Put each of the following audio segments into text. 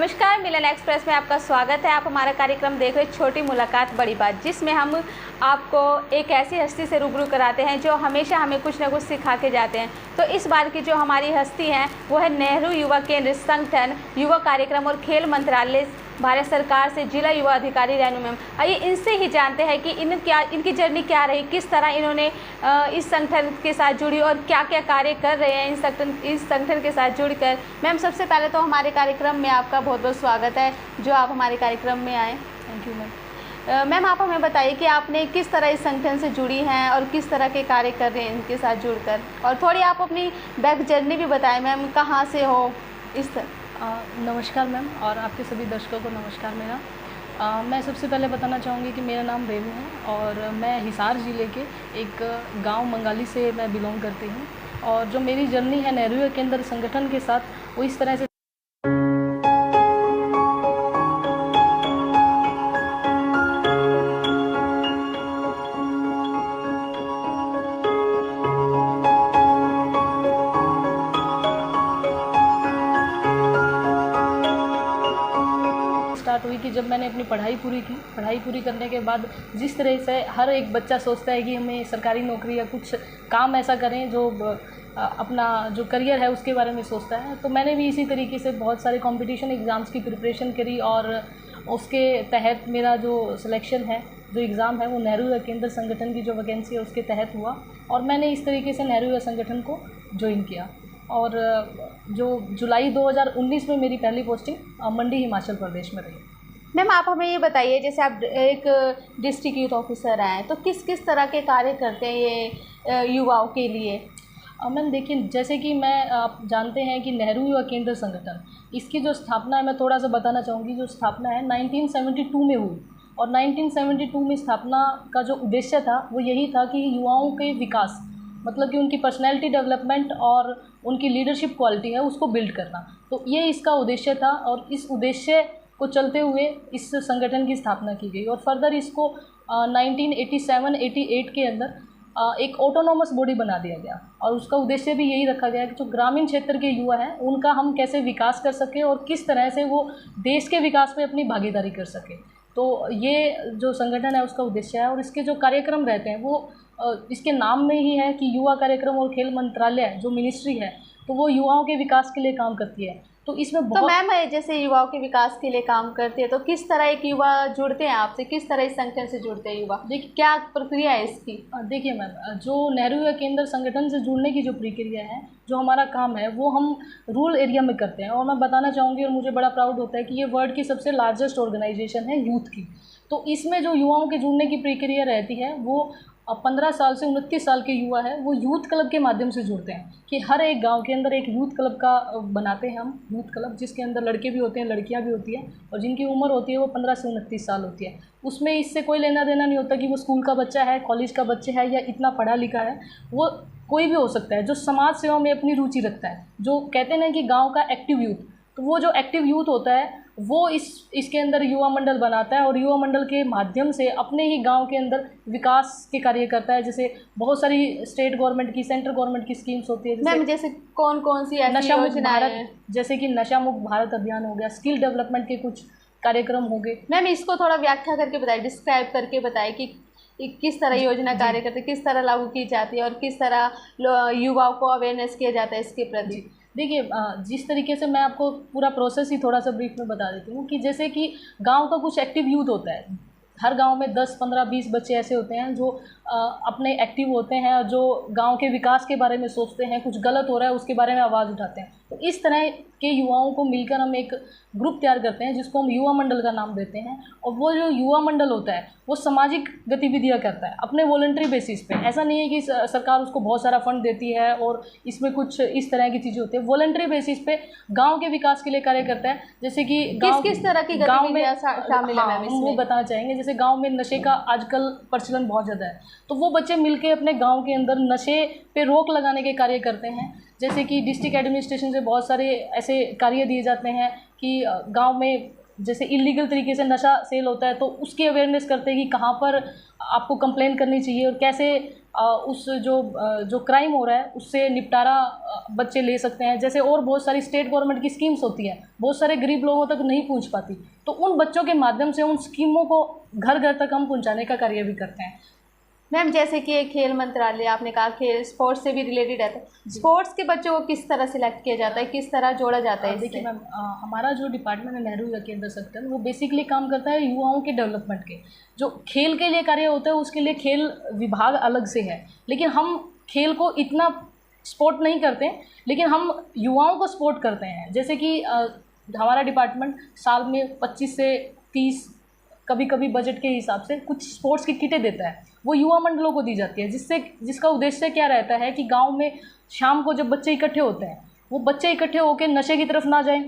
नमस्कार, मिलन एक्सप्रेस में आपका स्वागत है। आप हमारा कार्यक्रम देख रहे छोटी मुलाकात बड़ी बात, जिसमें हम आपको एक ऐसी हस्ती से रूबरू कराते हैं जो हमेशा हमें कुछ न कुछ सिखा के जाते हैं। तो इस बार की जो हमारी हस्ती है वो है नेहरू युवा केंद्र संगठन, युवा कार्यक्रम और खेल मंत्रालय, भारत सरकार से जिला युवा अधिकारी रेनू मैम। आइए इनसे ही जानते हैं कि इनकी जर्नी क्या रही, किस तरह इन्होंने इस संगठन के साथ जुड़ी और क्या क्या कार्य कर रहे हैं इस संगठन के साथ जुड़कर। मैम, सबसे पहले तो हमारे कार्यक्रम में आपका बहुत बहुत स्वागत है जो आप हमारे कार्यक्रम में आए। Thank you ma'am. मैम, आप हमें बताइए कि आपने किस तरह इस संगठन से जुड़ी हैं और किस तरह के कार्य कर रहे हैं इनके साथ जुड़कर, और थोड़ी आप अपनी बैक जर्नी भी बताएं मैम, कहाँ से हो इस नमस्कार मैम, और आपके सभी दर्शकों को नमस्कार मेरा। मैं सबसे पहले बताना चाहूँगी कि मेरा नाम रेनू है और मैं हिसार ज़िले के एक गांव मंगाली से मैं बिलोंग करती हूँ। और जो मेरी जर्नी है नेहरू युवा केंद्र संगठन के साथ, वो इस तरह से स्टार्ट हुई कि जब मैंने अपनी पढ़ाई पूरी की। पढ़ाई पूरी करने के बाद जिस तरह से हर एक बच्चा सोचता है कि हमें सरकारी नौकरी या कुछ काम ऐसा करें जो अपना जो करियर है उसके बारे में सोचता है, तो मैंने भी इसी तरीके से बहुत सारे कंपटीशन एग्ज़ाम्स की प्रिपरेशन करी और उसके तहत मेरा जो सिलेक्शन है, जो एग्ज़ाम है, वो नेहरू युवा केंद्र संगठन की जो वैकेंसी है उसके तहत हुआ और मैंने इस तरीके से नेहरू युवा संगठन को ज्वाइन किया। और जो जुलाई 2019 में मेरी पहली पोस्टिंग मंडी हिमाचल प्रदेश में रही। मैम, आप हमें ये बताइए, जैसे आप एक डिस्ट्रिक्ट यूथ ऑफिसर हैं, तो किस किस तरह के कार्य करते हैं ये युवाओं के लिए? मैम देखिए, जैसे कि आप जानते हैं कि नेहरू युवा केंद्र संगठन, इसकी जो स्थापना है, मैं थोड़ा सा बताना चाहूँगी। जो स्थापना है 1972 में हुई और 1972 में स्थापना का जो उद्देश्य था वो यही था कि युवाओं के विकास, मतलब कि उनकी पर्सनैलिटी डेवलपमेंट और उनकी लीडरशिप क्वालिटी है उसको बिल्ड करना। तो ये इसका उद्देश्य था और इस उद्देश्य को चलते हुए इस संगठन की स्थापना की गई और फर्दर इसको 1987-88 के अंदर एक ऑटोनॉमस बॉडी बना दिया गया और उसका उद्देश्य भी यही रखा गया कि जो ग्रामीण क्षेत्र के युवा हैं उनका हम कैसे विकास कर सकें और किस तरह से वो देश के विकास में अपनी भागीदारी कर सकें। तो ये जो संगठन है उसका उद्देश्य है और इसके जो कार्यक्रम रहते हैं वो इसके नाम में ही है कि युवा कार्यक्रम और खेल मंत्रालय जो मिनिस्ट्री है, तो वो युवाओं के विकास के लिए काम करती है। तो इसमें तो मैम, जैसे युवाओं के विकास के लिए काम करती है, तो किस तरह एक युवा जुड़ते हैं आपसे, किस तरह इस संगठन से जुड़ते हैं युवा? देखिए, क्या प्रक्रिया है इसकी? देखिए मैम, जो नेहरू युवा केंद्र संगठन से जुड़ने की जो प्रक्रिया है, जो हमारा काम है, वो हम रूरल एरिया में करते हैं। और मैं बताना चाहूँगी और मुझे बड़ा प्राउड होता है कि ये वर्ल्ड की सबसे लार्जेस्ट ऑर्गेनाइजेशन है यूथ की। तो इसमें जो युवाओं के जुड़ने की प्रक्रिया रहती है वो 15 साल से 29 साल के युवा है वो यूथ क्लब के माध्यम से जुड़ते हैं कि हर एक गांव के अंदर एक यूथ क्लब का बनाते हैं हम, यूथ क्लब, जिसके अंदर लड़के भी होते हैं, लड़कियां भी होती हैं और जिनकी उम्र होती है वो 15 से 29 साल होती है। उसमें इससे कोई लेना देना नहीं होता कि वो स्कूल का बच्चा है, कॉलेज का बच्चा है या इतना पढ़ा लिखा है। वो कोई भी हो सकता है जो समाज सेवा में अपनी रुचि रखता है, जो कहते हैं कि गाँव का एक्टिव यूथ। तो वो जो एक्टिव यूथ होता है वो इसके अंदर युवा मंडल बनाता है और युवा मंडल के माध्यम से अपने ही गांव के अंदर विकास के कार्य करता है। जैसे बहुत सारी स्टेट गवर्नमेंट की, सेंट्रल गवर्नमेंट की स्कीम्स होती है। मैम, जैसे कौन कौन सी नशा मुक्त भारत, जैसे कि नशा मुक्त भारत अभियान हो गया, स्किल डेवलपमेंट के कुछ कार्यक्रम हो गए। मैम, इसको थोड़ा व्याख्या करके बताइए, डिस्क्राइब करके बताइए कि किस तरह योजना कार्य करती है, किस तरह लागू की जाती है और किस तरह युवाओं को अवेयरनेस किया जाता है इसके प्रति। देखिए, जिस तरीके से मैं आपको पूरा प्रोसेस ही थोड़ा सा ब्रीफ में बता देती हूँ कि जैसे कि गांव का कुछ एक्टिव यूथ होता है। हर गांव में 10, 15, 20 बच्चे ऐसे होते हैं जो अपने एक्टिव होते हैं और जो गांव के विकास के बारे में सोचते हैं, कुछ गलत हो रहा है उसके बारे में आवाज़ उठाते हैं। तो इस तरह के युवाओं को मिलकर हम एक ग्रुप तैयार करते हैं जिसको हम युवा मंडल का नाम देते हैं। और वो जो युवा मंडल होता है वो सामाजिक गतिविधियां करता है अपने वॉलंटरी बेसिस पे। ऐसा नहीं है कि सरकार उसको बहुत सारा फंड देती है और इसमें कुछ इस तरह की चीज़ें होती है। वॉलंटरी बेसिस पे गांव के विकास के लिए कार्य करता है। जैसे कि किस तरह की गाँव में शामिल है मैम? हम वो बताना चाहेंगे। जैसे गाँव में नशे का आजकल प्रचलन बहुत ज़्यादा है, तो वो बच्चे मिलके अपने गांव के अंदर नशे पे रोक लगाने के कार्य करते हैं। जैसे कि डिस्ट्रिक्ट एडमिनिस्ट्रेशन से बहुत सारे ऐसे कार्य दिए जाते हैं कि गांव में जैसे इलीगल तरीके से नशा सेल होता है तो उसकी अवेयरनेस करते हैं कि कहाँ पर आपको कंप्लेन करनी चाहिए और कैसे उस जो क्राइम हो रहा है उससे निपटारा बच्चे ले सकते हैं। जैसे और बहुत सारी स्टेट गवर्नमेंट की स्कीम्स होती हैं, बहुत सारे गरीब लोगों तक नहीं पहुंच पाती, तो उन बच्चों के माध्यम से उन स्कीमों को घर घर तक हम पहुंचाने का कार्य भी करते हैं। मैम, जैसे कि एक खेल मंत्रालय आपने कहा, खेल स्पोर्ट्स से भी रिलेटेड है, तो स्पोर्ट्स के बच्चों को किस तरह सिलेक्ट किया जाता है, किस तरह जोड़ा जाता है? देखिए मैम, हमारा जो डिपार्टमेंट है नेहरू युवा केंद्र संगठन, वो बेसिकली काम करता है युवाओं के डेवलपमेंट के। जो खेल के लिए कार्य होता है उसके लिए खेल विभाग अलग से है, लेकिन हम खेल को इतना सपोर्ट नहीं करते, लेकिन हम युवाओं को सपोर्ट करते हैं। जैसे कि हमारा डिपार्टमेंट साल में 25 से 30 कभी कभी बजट के हिसाब से कुछ स्पोर्ट्स की किटें देता है, वो युवा मंडलों को दी जाती है, जिसका उद्देश्य क्या रहता है कि गांव में शाम को जब बच्चे इकट्ठे होते हैं, वो बच्चे इकट्ठे होकर नशे की तरफ ना जाएं,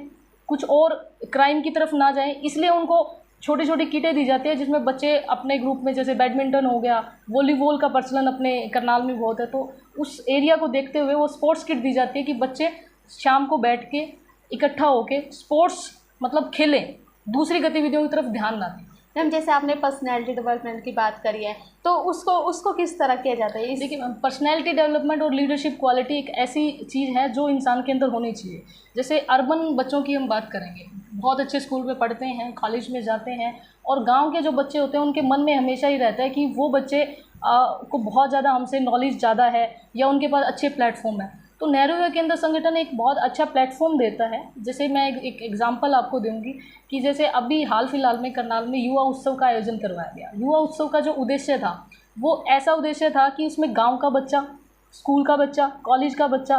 कुछ और क्राइम की तरफ ना जाएं, इसलिए उनको छोटी छोटी किटें दी जाती है, जिसमें बच्चे अपने ग्रुप में, जैसे बैडमिंटन हो गया, वॉलीबॉल का प्रचलन अपने करनाल में बहुत है, तो उस एरिया को देखते हुए वो स्पोर्ट्स किट दी जाती है कि बच्चे शाम को बैठ के इकट्ठा होकर स्पोर्ट्स मतलब खेलें, दूसरी गतिविधियों की तरफ ध्यान ना दें। मैम, जैसे आपने पर्सनैलिटी डेवलपमेंट की बात करी है, तो उसको किस तरह किया जाता है? देखिए मैम, पर्सनैलिटी डेवलपमेंट और लीडरशिप क्वालिटी एक ऐसी चीज़ है जो इंसान के अंदर होनी चाहिए। जैसे अर्बन बच्चों की हम बात करेंगे, बहुत अच्छे स्कूल में पढ़ते हैं, कॉलेज में जाते हैं, और गांव के जो बच्चे होते हैं उनके मन में हमेशा ही रहता है कि वो बच्चे को बहुत ज़्यादा हमसे नॉलेज ज़्यादा है या उनके पास अच्छे प्लेटफॉर्म है। तो नेहरू युवा केंद्र संगठन एक बहुत अच्छा प्लेटफॉर्म देता है। जैसे मैं एक एग्जांपल आपको दूंगी कि जैसे अभी हाल फिलहाल में करनाल में युवा उत्सव का आयोजन करवाया गया। युवा उत्सव का जो उद्देश्य था वो ऐसा उद्देश्य था कि उसमें गांव का बच्चा, स्कूल का बच्चा, कॉलेज का बच्चा,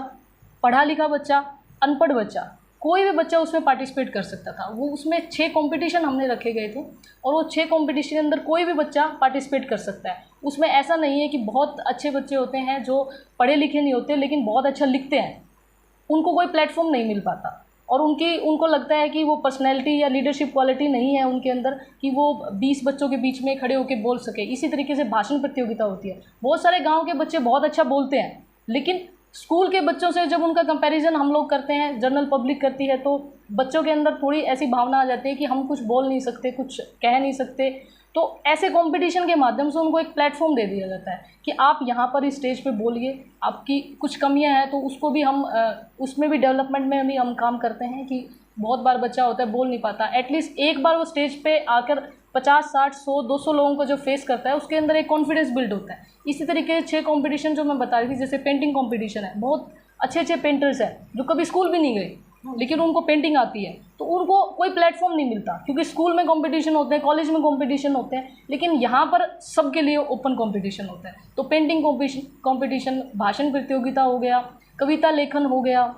पढ़ा लिखा बच्चा, अनपढ़ बच्चा, कोई भी बच्चा उसमें पार्टिसिपेट कर सकता था। वो उसमें 6 कंपटीशन हमने रखे गए थे, और वो 6 कंपटीशन के अंदर कोई भी बच्चा पार्टिसिपेट कर सकता है। उसमें ऐसा नहीं है कि बहुत अच्छे बच्चे होते हैं जो पढ़े लिखे नहीं होते लेकिन बहुत अच्छा लिखते हैं, उनको कोई प्लेटफॉर्म नहीं मिल पाता, और उनको लगता है कि वो पर्सनैलिटी या लीडरशिप क्वालिटी नहीं है उनके अंदर कि वो 20 बच्चों के बीच में खड़े होकर बोल सके। इसी तरीके से भाषण प्रतियोगिता होती है। बहुत सारे गाँव के बच्चे बहुत अच्छा बोलते हैं, लेकिन स्कूल के बच्चों से जब उनका कंपैरिजन हम लोग करते हैं, जनरल पब्लिक करती है, तो बच्चों के अंदर थोड़ी ऐसी भावना आ जाती है कि हम कुछ बोल नहीं सकते, कुछ कह नहीं सकते। तो ऐसे कंपटीशन के माध्यम से उनको एक प्लेटफॉर्म दे दिया जाता है कि आप यहाँ पर इस स्टेज पे बोलिए, आपकी कुछ कमियां हैं तो उसको भी हम उसमें भी डेवलपमेंट में भी हम काम करते हैं कि बहुत बार बच्चा होता है बोल नहीं पाता, एटलीस्ट एक बार वो स्टेज पे आकर 50, 60, 100, 200 लोगों को जो फेस करता है उसके अंदर एक कॉन्फिडेंस बिल्ड होता है। इसी तरीके से 6 कॉम्पिटिशन जो मैं बता रही थी, जैसे पेंटिंग कॉम्पिटिशन है, बहुत अच्छे अच्छे पेंटर्स हैं जो कभी स्कूल भी नहीं गए लेकिन उनको पेंटिंग आती है, तो उनको कोई प्लेटफॉर्म नहीं मिलता, क्योंकि स्कूल में कंपटीशन होते हैं, कॉलेज में कंपटीशन होते हैं, लेकिन यहाँ पर सबके लिए ओपन कंपटीशन होता है। तो पेंटिंग कंपटीशन, भाषण प्रतियोगिता हो गया, कविता लेखन हो गया,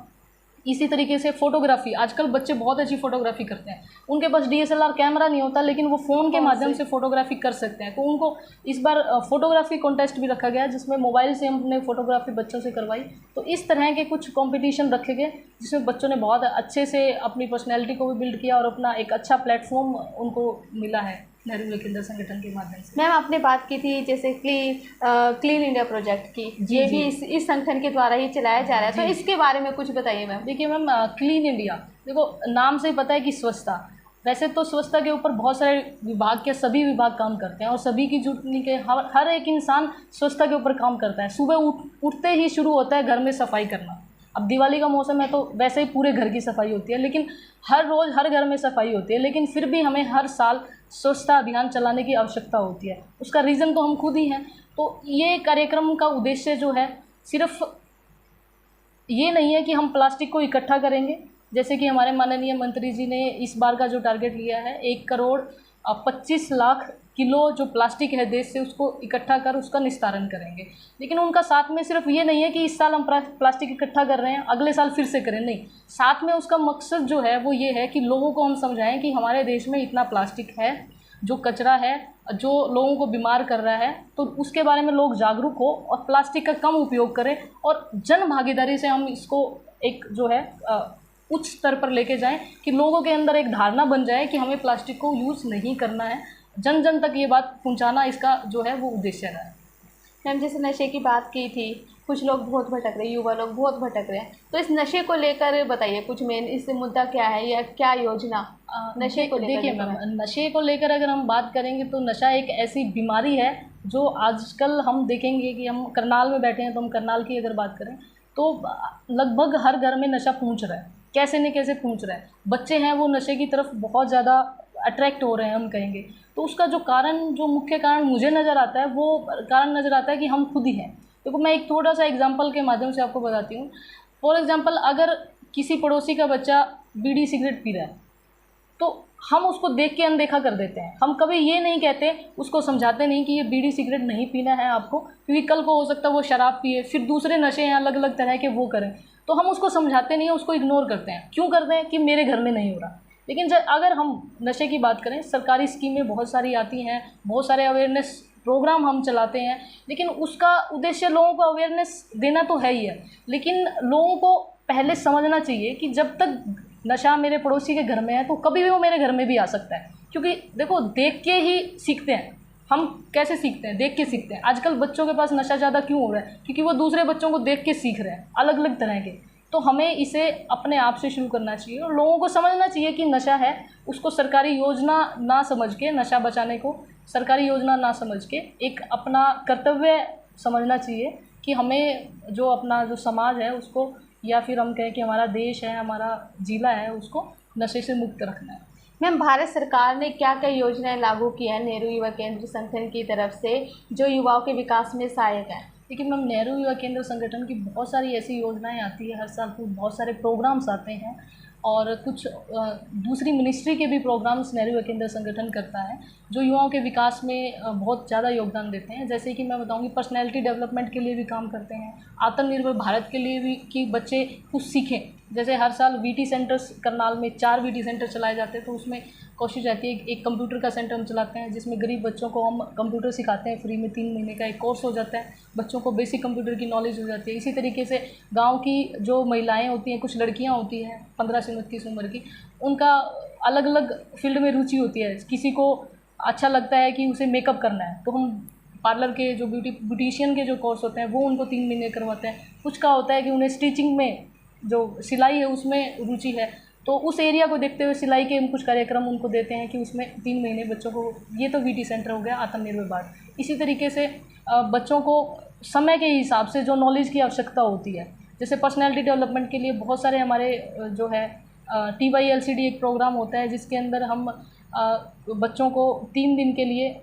इसी तरीके से फोटोग्राफी, आजकल बच्चे बहुत अच्छी फोटोग्राफी करते हैं, उनके पास DSLR कैमरा नहीं होता लेकिन वो फ़ोन के माध्यम से फोटोग्राफी कर सकते हैं। तो उनको इस बार फोटोग्राफी कॉन्टेस्ट भी रखा गया जिसमें मोबाइल से हमने फोटोग्राफी बच्चों से करवाई। तो इस तरह के कुछ कंपटीशन रखे गए जिसमें बच्चों ने बहुत अच्छे से अपनी पर्सनैलिटी को भी बिल्ड किया और अपना एक अच्छा प्लेटफॉर्म उनको मिला है नेहरू युवा केंद्र संगठन के माध्यम से। मैम, आपने बात की थी जैसे क्लीन इंडिया प्रोजेक्ट की, ये भी इस संगठन के द्वारा ही चलाया जा रहा है, तो इसके बारे में कुछ बताइए मैम। देखिए मैम, क्लीन इंडिया, देखो नाम से ही पता है कि स्वच्छता। वैसे तो स्वच्छता के ऊपर बहुत सारे विभाग के सभी विभाग काम करते हैं और सभी की जुटने के हर एक इंसान स्वच्छता के ऊपर काम करता है। सुबह उठते ही शुरू होता है घर में सफाई करना। अब दिवाली का मौसम है तो वैसे ही पूरे घर की सफाई होती है, लेकिन हर रोज़ हर घर में सफाई होती है, लेकिन फिर भी हमें हर साल स्वच्छता अभियान चलाने की आवश्यकता होती है। उसका रीज़न तो हम खुद ही हैं। तो ये कार्यक्रम का उद्देश्य जो है सिर्फ ये नहीं है कि हम प्लास्टिक को इकट्ठा करेंगे, जैसे कि हमारे माननीय मंत्री जी ने इस बार का जो टारगेट लिया है 1 करोड़ 25 लाख किलो जो प्लास्टिक है देश से, उसको इकट्ठा कर उसका निस्तारण करेंगे। लेकिन उनका साथ में सिर्फ ये नहीं है कि इस साल हम प्लास्टिक इकट्ठा कर रहे हैं अगले साल फिर से करें, नहीं, साथ में उसका मकसद जो है वो ये है कि लोगों को हम समझाएं कि हमारे देश में इतना प्लास्टिक है जो कचरा है, जो लोगों को बीमार कर रहा है, तो उसके बारे में लोग जागरूक हो और प्लास्टिक का कम उपयोग करें और जन भागीदारी से हम इसको एक जो है उच्च स्तर पर लेके जाएं कि लोगों के अंदर एक धारणा बन जाए कि हमें प्लास्टिक को यूज़ नहीं करना है। जन जन तक ये बात पहुंचाना इसका जो है वो उद्देश्य है। मैम, जैसे नशे की बात की थी, कुछ लोग बहुत भटक रहे हैं, युवा लोग बहुत भटक रहे हैं, तो इस नशे को लेकर बताइए कुछ मेन इस मुद्दा क्या है या क्या योजना नशे को लेकर? देखिए मैम, नशे को लेकर अगर हम बात करेंगे तो नशा एक ऐसी बीमारी है जो आजकल हम देखेंगे कि हम करनाल में बैठे हैं, तो हम करनाल की अगर बात करें तो लगभग हर घर में नशा पहुंच रहा है, कैसे न कैसे पहुंच रहा है। बच्चे हैं वो नशे की तरफ बहुत ज़्यादा अट्रैक्ट हो रहे हैं हम कहेंगे। तो उसका जो कारण, जो मुख्य कारण मुझे नज़र आता है, वो कारण नज़र आता है कि हम खुद ही हैं। देखो मैं एक थोड़ा सा एग्जांपल के माध्यम से आपको बताती हूँ। फॉर एग्जांपल, अगर किसी पड़ोसी का बच्चा बीड़ी सिगरेट पी रहा है तो हम उसको देख के अनदेखा कर देते हैं। हम कभी ये नहीं कहते, उसको समझाते नहीं कि ये बीड़ी सिगरेट नहीं पीना है आपको, क्योंकि कल को हो सकता है वो शराब पिए, फिर दूसरे नशे हैं अलग अलग तरह के वो करें। तो हम उसको समझाते नहीं हैं, उसको इग्नोर करते हैं। क्यों करते हैं? कि मेरे घर में नहीं हो रहा। लेकिन अगर हम नशे की बात करें, सरकारी स्कीमें बहुत सारी आती हैं, बहुत सारे अवेयरनेस प्रोग्राम हम चलाते हैं, लेकिन उसका उद्देश्य लोगों को अवेयरनेस देना तो है ही है। लेकिन लोगों को पहले समझना चाहिए कि जब तक नशा मेरे पड़ोसी के घर में है तो कभी भी वो मेरे घर में भी आ सकता है। क्योंकि देखो, देख के ही सीखते हैं। हम कैसे सीखते हैं? देख के सीखते हैं। आजकल बच्चों के पास नशा ज़्यादा क्यों हो रहा है? क्योंकि वो दूसरे बच्चों को देख के सीख रहे हैं, अलग अलग तरह के। तो हमें इसे अपने आप से शुरू करना चाहिए और लोगों को समझना चाहिए कि नशा है, उसको सरकारी योजना ना समझ के, नशा बचाने को सरकारी योजना ना समझ के एक अपना कर्तव्य समझना चाहिए कि हमें जो अपना जो समाज है उसको, या फिर हम कहें कि हमारा देश है, हमारा जिला है, उसको नशे से मुक्त रखना है। मैम, भारत सरकार ने क्या क्या योजनाएं लागू की हैं नेहरू युवा केंद्र संगठन की तरफ से जो युवाओं के विकास में सहायक है? लेकिन मैम, नेहरू युवा केंद्र संगठन की बहुत सारी ऐसी योजनाएं आती है, हर साल कुछ बहुत सारे प्रोग्राम्स आते हैं, और कुछ दूसरी मिनिस्ट्री के भी प्रोग्राम्स नेहरू युवा केंद्र संगठन करता है जो युवाओं के विकास में बहुत ज़्यादा योगदान देते हैं। जैसे कि मैं बताऊंगी, पर्सनैलिटी डेवलपमेंट के लिए भी काम करते हैं, आत्मनिर्भर भारत के लिए भी, कि बच्चे कुछ सीखें। जैसे हर साल वीटी सेंटर्स, करनाल में 4 वीटी सेंटर चलाए जाते हैं, तो उसमें कोशिश रहती है एक कंप्यूटर का सेंटर हम चलाते हैं जिसमें गरीब बच्चों को हम कंप्यूटर सिखाते हैं फ्री में। 3 महीने का एक कोर्स हो जाता है, बच्चों को बेसिक कंप्यूटर की नॉलेज हो जाती है। इसी तरीके से गांव की जो महिलाएं होती हैं, कुछ लड़कियां होती हैं 15 से 29 उम्र की, उनका अलग अलग फील्ड में रुचि होती है। किसी को अच्छा लगता है कि उसे मेकअप करना है, तो हम पार्लर के जो ब्यूटिशियन के जो कोर्स होते हैं वो उनको 3 महीने करवाते हैं। कुछ का होता है कि उन्हें स्टिचिंग में, जो सिलाई है उसमें रुचि है, तो उस एरिया को देखते हुए सिलाई के हम कुछ कार्यक्रम उनको देते हैं कि उसमें 3 महीने बच्चों को। ये तो वीटी सेंटर हो गया आत्मनिर्भर भारत। इसी तरीके से बच्चों को समय के हिसाब से जो नॉलेज की आवश्यकता होती है, जैसे पर्सनैलिटी डेवलपमेंट के लिए बहुत सारे हमारे जो है TYLCD एक प्रोग्राम होता है जिसके अंदर हम बच्चों को 3 दिन के लिए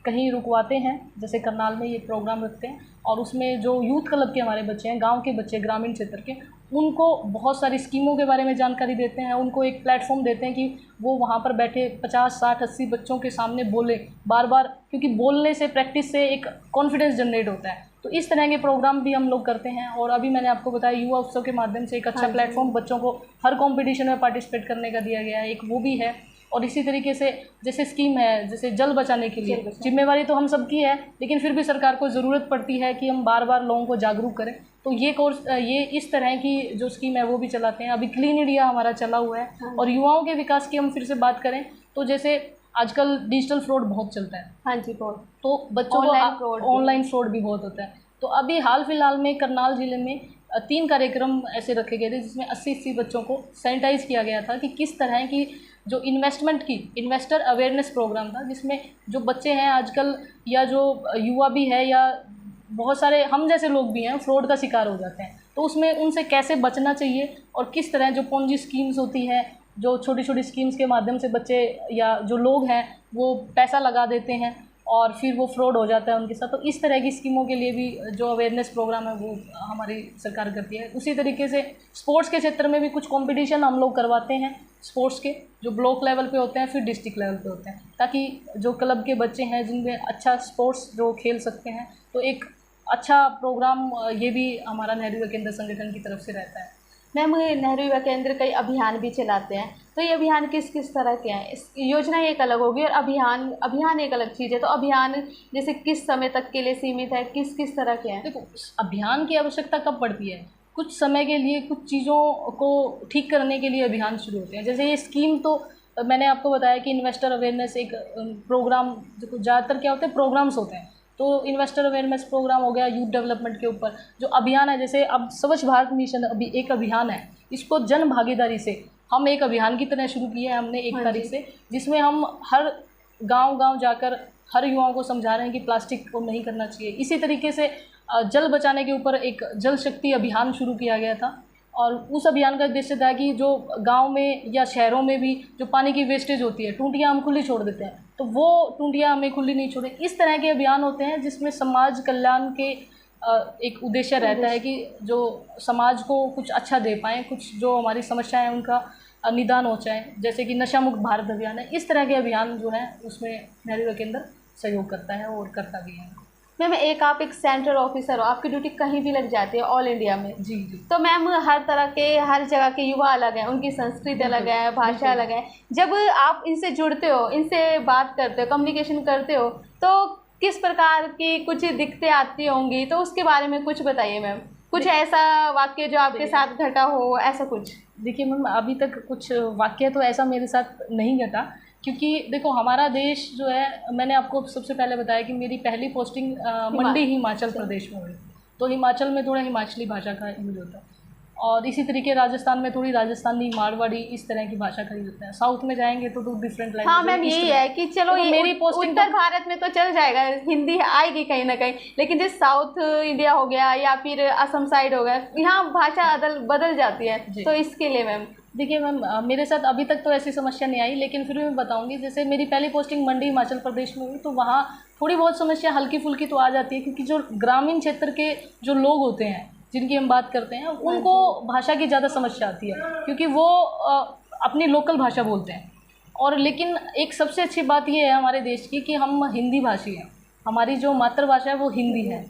कहीं रुकवाते हैं। जैसे करनाल में ये प्रोग्राम रखते हैं, और उसमें जो यूथ क्लब के हमारे बच्चे हैं, गांव के बच्चे, ग्रामीण क्षेत्र के, उनको बहुत सारी स्कीमों के बारे में जानकारी देते हैं। उनको एक प्लेटफॉर्म देते हैं कि वो वहाँ पर बैठे 50, 60, 80 बच्चों के सामने बोले बार बार, क्योंकि बोलने से, प्रैक्टिस से एक कॉन्फिडेंस जनरेट होता है। तो इस तरह के प्रोग्राम भी हम लोग करते हैं। और अभी मैंने आपको बताया युवा उत्सव के माध्यम से एक अच्छा प्लेटफॉर्म बच्चों को हर कॉम्पिटिशन में पार्टिसिपेट करने का दिया गया है, एक वो भी है। और इसी तरीके से जैसे स्कीम है, जैसे जल बचाने के लिए, जिम्मेवारी तो हम सबकी है, लेकिन फिर भी सरकार को ज़रूरत पड़ती है कि हम बार बार लोगों को जागरूक करें। तो ये कोर्स, ये इस तरह की जो स्कीम है वो भी चलाते हैं। अभी क्लीन इंडिया हमारा चला हुआ है। और युवाओं के विकास की हम फिर से बात करें तो जैसे आजकल डिजिटल फ्रॉड बहुत चलता है। हाँ जी, बहुत। तो बच्चों को ऑनलाइन फ्रॉड भी बहुत होता है। तो अभी हाल फिलहाल में करनाल ज़िले में 3 कार्यक्रम ऐसे रखे गए थे जिसमें 80 बच्चों को सैनिटाइज़ किया गया था कि किस तरह की जो इन्वेस्टर अवेयरनेस प्रोग्राम था, जिसमें जो बच्चे हैं आजकल, या जो युवा भी है, या बहुत सारे हम जैसे लोग भी हैं, फ्रॉड का शिकार हो जाते हैं। तो उसमें उनसे कैसे बचना चाहिए, और किस तरह जो पोंजी स्कीम्स होती हैं, जो छोटी छोटी स्कीम्स के माध्यम से बच्चे या जो लोग हैं वो पैसा लगा देते हैं और फिर वो फ्रॉड हो जाता है उनके साथ। तो इस तरह की स्कीमों के लिए भी जो अवेयरनेस प्रोग्राम है वो हमारी सरकार करती है। उसी तरीके से स्पोर्ट्स के क्षेत्र में भी कुछ कंपटीशन हम लोग करवाते हैं, स्पोर्ट्स के जो ब्लॉक लेवल पे होते हैं, फिर डिस्ट्रिक्ट लेवल पे होते हैं, ताकि जो क्लब के बच्चे हैं जिनमें अच्छा स्पोर्ट्स जो खेल सकते हैं, तो एक अच्छा प्रोग्राम ये भी हमारा नेहरू युवा केंद्र संगठन की तरफ से रहता है। मैम, नेहरू युवा केंद्र कई अभियान भी चलाते हैं, तो ये अभियान किस किस तरह के हैं? इस योजना एक अलग होगी और अभियान एक अलग चीज़ है। तो अभियान जैसे किस समय तक के लिए सीमित है, किस किस तरह के हैं? देखो, अभियान की आवश्यकता कब पड़ती है? कुछ समय के लिए, कुछ चीज़ों को ठीक करने के लिए अभियान शुरू होते हैं। जैसे ये स्कीम, तो मैंने आपको बताया कि इन्वेस्टर अवेयरनेस एक प्रोग्राम, ज़्यादातर क्या होते हैं, प्रोग्राम्स होते हैं। तो इन्वेस्टर अवेयरनेस प्रोग्राम हो गया यूथ डेवलपमेंट के ऊपर। जो अभियान है, जैसे अब स्वच्छ भारत मिशन अभी एक अभियान है, इसको जन भागीदारी से हम एक अभियान की तरह शुरू किया है हमने 1 तारीख से, जिसमें हम हर गांव जाकर हर युवाओं को समझा रहे हैं कि प्लास्टिक को नहीं करना चाहिए। इसी तरीके से जल बचाने के ऊपर एक जल शक्ति अभियान शुरू किया गया था, और उस अभियान का उद्देश्य था कि जो गांव में या शहरों में भी जो पानी की वेस्टेज होती है, टूंटियां हम खुली छोड़ देते हैं, तो वो टूंटियां हमें खुली नहीं छोड़ें। इस तरह के अभियान होते हैं जिसमें समाज कल्याण के एक उद्देश्य रहता है कि जो समाज को कुछ अच्छा दे पाएँ, कुछ जो हमारी समस्याएं हैं उनका निदान हो जाए, जैसे कि नशा मुक्त भारत अभियान है। इस तरह के अभियान जो है उसमें नेहरू युवा केंद्र सहयोग करता है और करता भी है। मैम आप एक सेंट्रल ऑफिसर हो, आपकी ड्यूटी कहीं भी लग जाती है ऑल इंडिया में। जी जी। तो मैम हर तरह के हर जगह के युवा अलग हैं, उनकी संस्कृति अलग है, भाषा अलग है। जब आप इनसे जुड़ते हो, इनसे बात करते हो, कम्युनिकेशन करते हो, तो किस प्रकार की कुछ दिक्कतें आती होंगी, तो उसके बारे में कुछ बताइए मैम। कुछ ऐसा वाक्य जो आपके साथ घटा हो, ऐसा कुछ। देखिए मैम, अभी तक कुछ वाक्य तो ऐसा मेरे साथ नहीं घटा, क्योंकि देखो हमारा देश जो है, मैंने आपको सबसे पहले बताया कि मेरी पहली पोस्टिंग मंडी हिमाचल प्रदेश में हुई, तो हिमाचल में थोड़ा हिमाचली भाषा का यूज होता है, और इसी तरीके राजस्थान में थोड़ी राजस्थानी, मारवाड़ी, इस तरह की भाषा का यूज होता है। साउथ में जाएंगे तो डिफरेंट लैंग्वेज। हाँ मैम, यही है कि चलो ये मेरी पोस्टिंग उत्तर भारत में तो चल जाएगा, हिंदी आएगी कहीं ना कहीं, लेकिन जैसे साउथ इंडिया हो गया या फिर असम साइड हो गया, यहाँ भाषा बदल जाती है, तो इसके लिए मैम। देखिए मैम, मेरे साथ अभी तक तो ऐसी समस्या नहीं आई, लेकिन फिर भी मैं बताऊंगी। जैसे मेरी पहली पोस्टिंग मंडी हिमाचल प्रदेश में हुई, तो वहाँ थोड़ी बहुत समस्या हल्की फुल्की तो आ जाती है, क्योंकि जो ग्रामीण क्षेत्र के जो लोग होते हैं जिनकी हम बात करते हैं, उनको भाषा की ज़्यादा समस्या आती है, क्योंकि वो अपनी लोकल भाषा बोलते हैं। और लेकिन एक सबसे अच्छी बात ये है हमारे देश की कि हम हिंदी भाषी हैं, हमारी जो मातृभाषा है वो हिंदी है।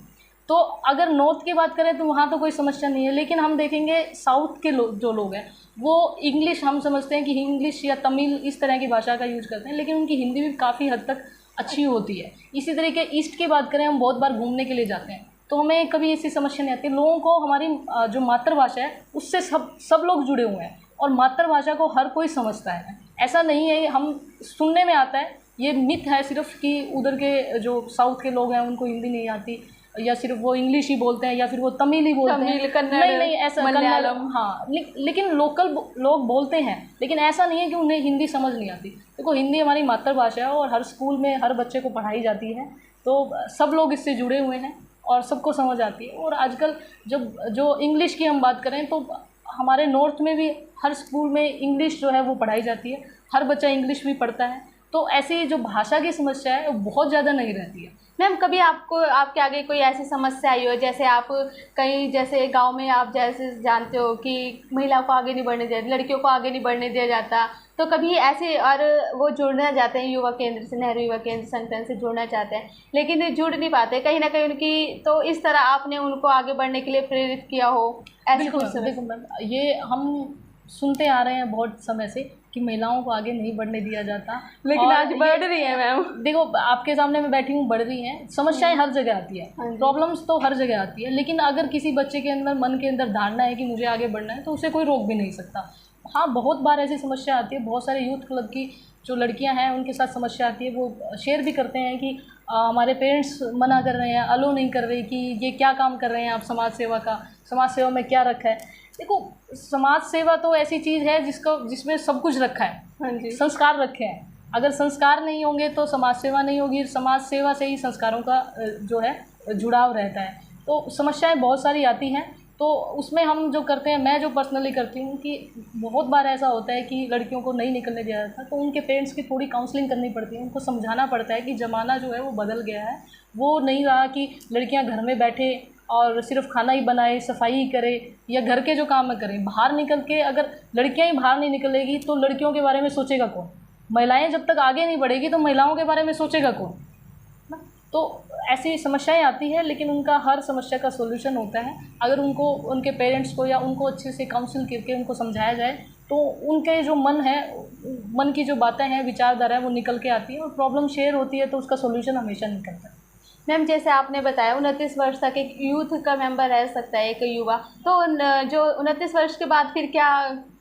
तो अगर नॉर्थ की बात करें तो वहाँ तो कोई समस्या नहीं है, लेकिन हम देखेंगे साउथ के जो लोग हैं वो इंग्लिश, हम समझते हैं कि इंग्लिश या तमिल इस तरह की भाषा का यूज़ करते हैं, लेकिन उनकी हिंदी भी काफ़ी हद तक अच्छी होती है। इसी तरीके ईस्ट की बात करें, हम बहुत बार घूमने के लिए जाते हैं, तो हमें कभी ऐसी समस्या नहीं आती। लोगों को हमारी जो मातृभाषा है उससे सब लोग जुड़े हुए हैं, और मातृभाषा को हर कोई समझता है। ऐसा नहीं है, हम सुनने में आता है, ये मिथ है सिर्फ कि उधर के जो साउथ के लोग हैं उनको हिंदी नहीं आती, या सिर्फ वो इंग्लिश ही बोलते हैं, या फिर वो तमिल ही बोलते हैं। नहीं ऐसा, मलयालम, हाँ, लेकिन लोकल लोग बोलते हैं, लेकिन ऐसा नहीं है कि उन्हें हिंदी समझ नहीं आती। देखो हिंदी हमारी मातृभाषा है, और हर स्कूल में हर बच्चे को पढ़ाई जाती है, तो सब लोग इससे जुड़े हुए हैं और सबको समझ आती है। और आजकल जब जो इंग्लिश की हम बात करें, तो हमारे नॉर्थ में भी हर स्कूल में इंग्लिश जो है वो पढ़ाई जाती है, हर बच्चा इंग्लिश भी पढ़ता है, तो ऐसी जो भाषा की समस्या है वो बहुत ज़्यादा नहीं रहती है। मैम कभी आपके आगे कोई ऐसी समस्या आई हो, जैसे आप कहीं, जैसे गांव में आप जैसे जानते हो कि महिलाओं को आगे नहीं बढ़ने दिया, लड़कियों को आगे नहीं बढ़ने दिया जाता, तो कभी ऐसे, और वो जुड़ना चाहते हैं युवा केंद्र से, नेहरू युवा केंद्र संगठन से जुड़ना चाहते हैं, लेकिन जुड़ नहीं पाते कहीं ना कहीं उनकी, तो इस तरह आपने उनको आगे बढ़ने के लिए प्रेरित किया हो, ऐसे कुछ? देखो मैम, ये हम सुनते आ रहे हैं बहुत समय से कि महिलाओं को आगे नहीं बढ़ने दिया जाता, लेकिन आज बढ़ रही है मैम। देखो आपके सामने मैं बैठी हूँ, बढ़ रही हैं। समस्याएं हर जगह आती है, प्रॉब्लम्स तो हर जगह आती है, लेकिन अगर किसी बच्चे के अंदर, मन के अंदर धारणा है कि मुझे आगे बढ़ना है, तो उसे कोई रोक भी नहीं सकता। हाँ, बहुत बार ऐसी समस्या आती है, बहुत सारे यूथ क्लब की जो लड़कियां हैं उनके साथ समस्या आती है, वो शेयर भी करते हैं कि हमारे पेरेंट्स मना कर रहे हैं, अलो नहीं कर रहे कि ये क्या काम कर रहे हैं आप समाज सेवा का, समाज सेवा में क्या रखा है। देखो समाज सेवा तो ऐसी चीज़ है जिसमें सब कुछ रखा है। हाँ जी। संस्कार रखे हैं, अगर संस्कार नहीं होंगे तो समाज सेवा नहीं होगी, समाज सेवा से ही संस्कारों का जो है जुड़ाव रहता है। तो समस्याएं बहुत सारी आती हैं, तो उसमें हम जो करते हैं, मैं जो पर्सनली करती हूँ कि बहुत बार ऐसा होता है कि लड़कियों को नहीं निकलने दिया जाता, तो उनके पेरेंट्स की थोड़ी काउंसलिंग करनी पड़ती है, उनको समझाना पड़ता है कि ज़माना जो है वो बदल गया है। वो नहीं रहा कि लड़कियां घर में बैठे और सिर्फ खाना ही बनाए, सफाई ही करे, या घर के जो काम करें। बाहर निकल के, अगर लड़कियां ही बाहर नहीं निकलेगी तो लड़कियों के बारे में सोचेगा कौन? महिलाएं जब तक आगे नहीं बढ़ेगी तो महिलाओं के बारे में सोचेगा कौन? तो ऐसी समस्याएं आती है, लेकिन उनका हर समस्या का सोल्यूशन होता है। अगर उनको, उनके पेरेंट्स को या उनको अच्छे से काउंसिल करके उनको समझाया जाए, तो उनके जो मन की जो बातें हैं, विचारधारा है, वो निकल के आती है, और प्रॉब्लम शेयर होती है तो उसका सोल्यूशन हमेशा निकलता है। मैम जैसे आपने बताया 29 वर्ष तक एक यूथ का मेंबर रह सकता है, एक युवा, तो जो 29 वर्ष के बाद फिर क्या,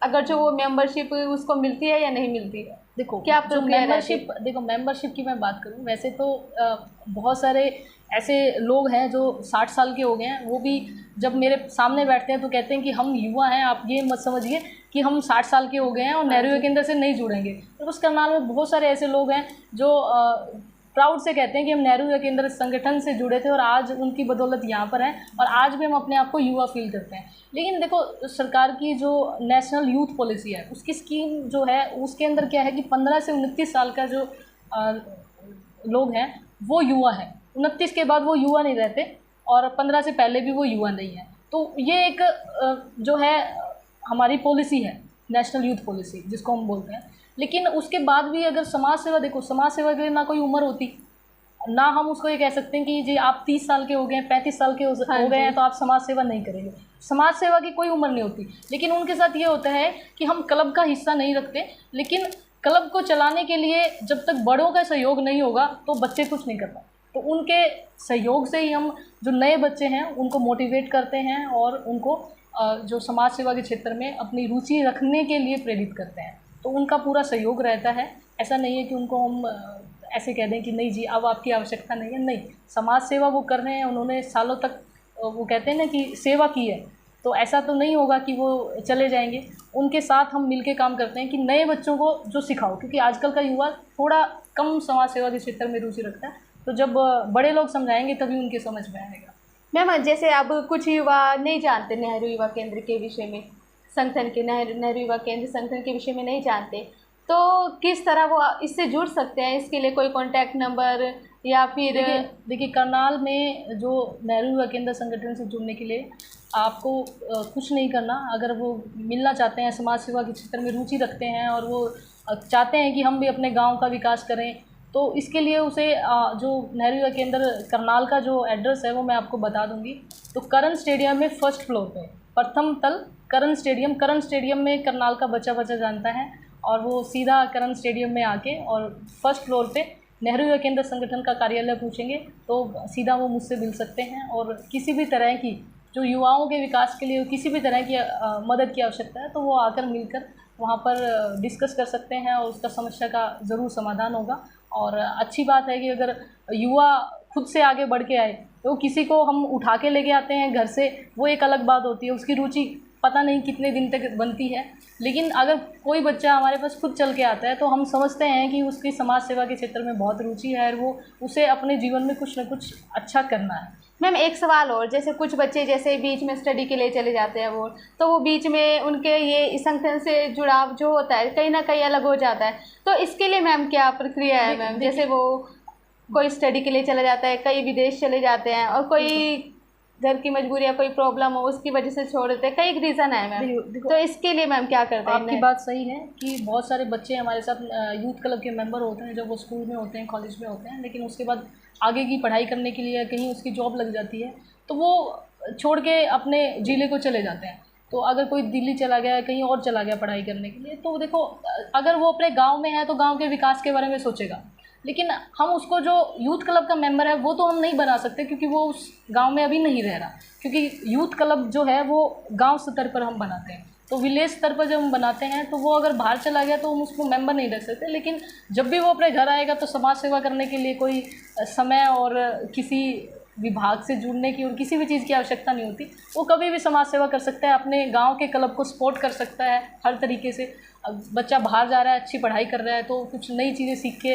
अगर जो वो मेंबरशिप उसको मिलती है या नहीं मिलती है? देखो क्या जो मेंबरशिप की मैं बात करूं, वैसे तो बहुत सारे ऐसे लोग हैं जो 60 साल के हो गए हैं, वो भी जब मेरे सामने बैठते हैं तो कहते हैं कि हम युवा हैं, आप ये मत समझिए कि हम 60 साल के हो गए हैं और नेहरू युवा केंद्र से नहीं जुड़ेंगे। तो उस करनाल में बहुत सारे ऐसे लोग हैं जो प्राउड से कहते हैं कि हम नेहरू युवा केंद्र संगठन से जुड़े थे और आज उनकी बदौलत यहाँ पर हैं और आज भी हम अपने आप को युवा फील करते हैं। लेकिन देखो, सरकार की जो नेशनल यूथ पॉलिसी है उसकी स्कीम जो है उसके अंदर क्या है कि 15 से 29 साल का जो लोग हैं वो युवा हैं, 29 के बाद वो युवा नहीं रहते और 15 से पहले भी वो युवा नहीं है। तो ये एक जो है हमारी पॉलिसी है, नेशनल यूथ पॉलिसी जिसको हम बोलते हैं। लेकिन उसके बाद भी अगर समाज सेवा, देखो समाज सेवा के लिए ना कोई उम्र होती, ना हम उसको ये कह सकते हैं कि जी आप 30 साल के हो गए हैं, 35 साल के हो गए हैं तो आप समाज सेवा नहीं करेंगे। समाज सेवा की कोई उम्र नहीं होती। लेकिन उनके साथ ये होता है कि हम क्लब का हिस्सा नहीं रखते, लेकिन क्लब को चलाने के लिए जब तक बड़ों का सहयोग नहीं होगा तो बच्चे कुछ नहीं कर पाते। तो उनके सहयोग से ही हम जो नए बच्चे हैं उनको मोटिवेट करते हैं और उनको जो समाज सेवा के क्षेत्र में अपनी रुचि रखने के लिए प्रेरित करते हैं। तो उनका पूरा सहयोग रहता है। ऐसा नहीं है कि उनको हम ऐसे कह दें कि नहीं जी अब आपकी आवश्यकता नहीं है। नहीं, समाज सेवा वो कर रहे हैं, उन्होंने सालों तक वो कहते हैं ना कि सेवा की है, तो ऐसा तो नहीं होगा कि वो चले जाएंगे। उनके साथ हम मिलके काम करते हैं कि नए बच्चों को जो सिखाओ, क्योंकि आजकल का युवा थोड़ा कम समाज सेवा के क्षेत्र में रुचि रखता है। तो जब बड़े लोग समझाएंगे तभी उनके समझ में आएगा। मैम, जैसे अब कुछ युवा नहीं जानते नेहरू युवा केंद्र के विषय में, संगठन के नेहरू युवा केंद्र संगठन के विषय में नहीं जानते, तो किस तरह वो इससे जुड़ सकते हैं? इसके लिए कोई कॉन्टैक्ट नंबर या फिर? देखिए करनाल में जो नेहरू युवा केंद्र संगठन से जुड़ने के लिए आपको कुछ नहीं करना। अगर वो मिलना चाहते हैं, समाज सेवा के क्षेत्र में रुचि रखते हैं और वो चाहते हैं कि हम भी अपने गांव का विकास करें, तो इसके लिए उसे जो नेहरू युवा केंद्र करनाल का जो एड्रेस है वो मैं आपको बता दूंगी। तो करण स्टेडियम में फर्स्ट फ्लोर पे, प्रथम तल करण स्टेडियम में करनाल का बच्चा जानता है और वो सीधा करण स्टेडियम में आके और फर्स्ट फ्लोर पे नेहरू युवा केंद्र संगठन का कार्यालय पूछेंगे तो सीधा वो मुझसे मिल सकते हैं। और किसी भी तरह की जो युवाओं के विकास के लिए किसी भी तरह की मदद की आवश्यकता है तो वो आकर मिलकर वहाँ पर डिस्कस कर सकते हैं और उसका समस्या का ज़रूर समाधान होगा। और अच्छी बात है कि अगर युवा खुद से आगे बढ़ के आए, तो किसी को हम उठा के लेके आते हैं घर से, वो एक अलग बात होती है, उसकी रुचि पता नहीं कितने दिन तक बनती है। लेकिन अगर कोई बच्चा हमारे पास खुद चल के आता है तो हम समझते हैं कि उसकी समाज सेवा के क्षेत्र में बहुत रुचि है और वो उसे अपने जीवन में कुछ न कुछ अच्छा करना है। मैम, एक सवाल और, जैसे कुछ बच्चे जैसे बीच में स्टडी के लिए चले जाते हैं वो बीच में उनके ये संगठन से जुड़ाव जो होता है कहीं ना कहीं अलग हो जाता है, तो इसके लिए मैम क्या प्रक्रिया है? मैम, जैसे वो कोई स्टडी के लिए चला जाता है, कई विदेश चले जाते हैं और कोई घर की मजबूरी या कोई प्रॉब्लम हो उसकी वजह से छोड़ देते हैं, कई रीज़न है मैम। तो इसके लिए मैम क्या करते हैं? आपकी बात सही है कि बहुत सारे बच्चे हमारे साथ यूथ क्लब के मेंबर होते हैं जब वो स्कूल में होते हैं, कॉलेज में होते हैं, लेकिन उसके बाद आगे की पढ़ाई करने के लिए कहीं उसकी जॉब लग जाती है तो वो छोड़ के अपने ज़िले को चले जाते हैं। तो अगर कोई दिल्ली चला गया, कहीं और चला गया पढ़ाई करने के लिए, तो देखो अगर वो अपने गाँव में है तो गाँव के विकास के बारे में सोचेगा। लेकिन हम उसको जो यूथ क्लब का मेंबर है वो तो हम नहीं बना सकते क्योंकि वो उस गांव में अभी नहीं रह रहा, क्योंकि यूथ क्लब जो है वो गांव स्तर पर हम बनाते हैं। तो विलेज स्तर पर जब हम बनाते हैं तो वो अगर बाहर चला गया तो हम उसको मेंबर नहीं रख सकते। लेकिन जब भी वो अपने घर आएगा तो समाज सेवा करने के लिए कोई समय और किसी विभाग से जुड़ने की और किसी भी चीज़ की आवश्यकता नहीं होती। वो कभी भी समाज सेवा कर सकता है, अपने गांव के क्लब को सपोर्ट कर सकता है हर तरीके से। बच्चा बाहर जा रहा है, अच्छी पढ़ाई कर रहा है तो कुछ नई चीज़ें सीख के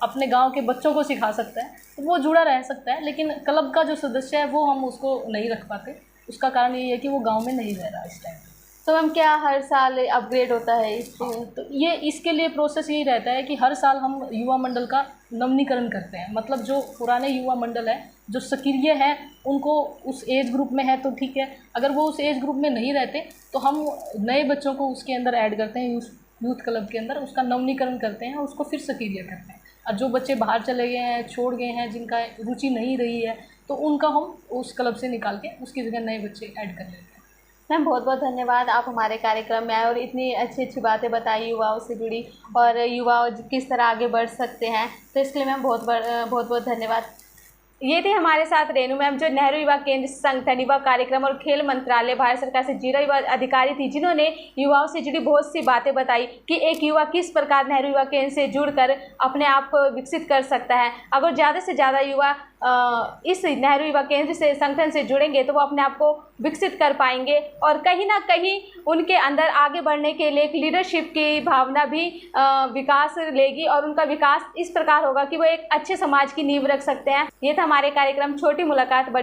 अपने गांव के बच्चों को सिखा सकता है, तो वो जुड़ा रह सकता है। लेकिन क्लब का जो सदस्य है वो हम उसको नहीं रख पाते। उसका कारण ये है कि वो गाँव में नहीं रह रहा इस टाइम। तो मैम क्या हर साल अपग्रेड होता है इसके? तो ये इसके लिए प्रोसेस यही रहता है कि हर साल हम युवा मंडल का नवीनीकरण करते हैं। मतलब जो पुराने युवा मंडल है जो सक्रिय है उनको उस एज ग्रुप में है तो ठीक है, अगर वो उस एज ग्रुप में नहीं रहते तो हम नए बच्चों को उसके अंदर ऐड करते हैं, यूथ क्लब के अंदर उसका नवीनीकरण करते हैं, उसको फिर सक्रिय करते हैं। और जो बच्चे बाहर चले गए हैं, छोड़ गए हैं, जिनका रुचि नहीं रही है, तो उनका हम उस क्लब से निकाल के उसकी जगह नए बच्चे ऐड कर लेते हैं। मैम बहुत बहुत धन्यवाद, आप हमारे कार्यक्रम में आए और इतनी अच्छी अच्छी बातें बताई युवाओं से जुड़ी और युवा किस तरह आगे बढ़ सकते हैं, तो इसके लिए मैम बहुत बहुत धन्यवाद। ये थे हमारे साथ रेनू मैम जो नेहरू युवा केंद्र संगठन युवा कार्यक्रम और खेल मंत्रालय भारत सरकार से जुड़ी युवा अधिकारी थी, जिन्होंने युवाओं से जुड़ी बहुत सी बातें बताई कि एक युवा किस प्रकार नेहरू युवा केंद्र से जुड़कर अपने आप को विकसित कर सकता है। अगर ज़्यादा से ज़्यादा युवा इस नेहरू युवा केंद्र से संगठन से जुड़ेंगे तो वो अपने आप को विकसित कर पाएंगे और कहीं ना कहीं उनके अंदर आगे बढ़ने के लिए एक लीडरशिप की भावना भी विकास लेगी और उनका विकास इस प्रकार होगा कि वो एक अच्छे समाज की नींव रख सकते हैं। ये था हमारे कार्यक्रम छोटी मुलाकात बड़ी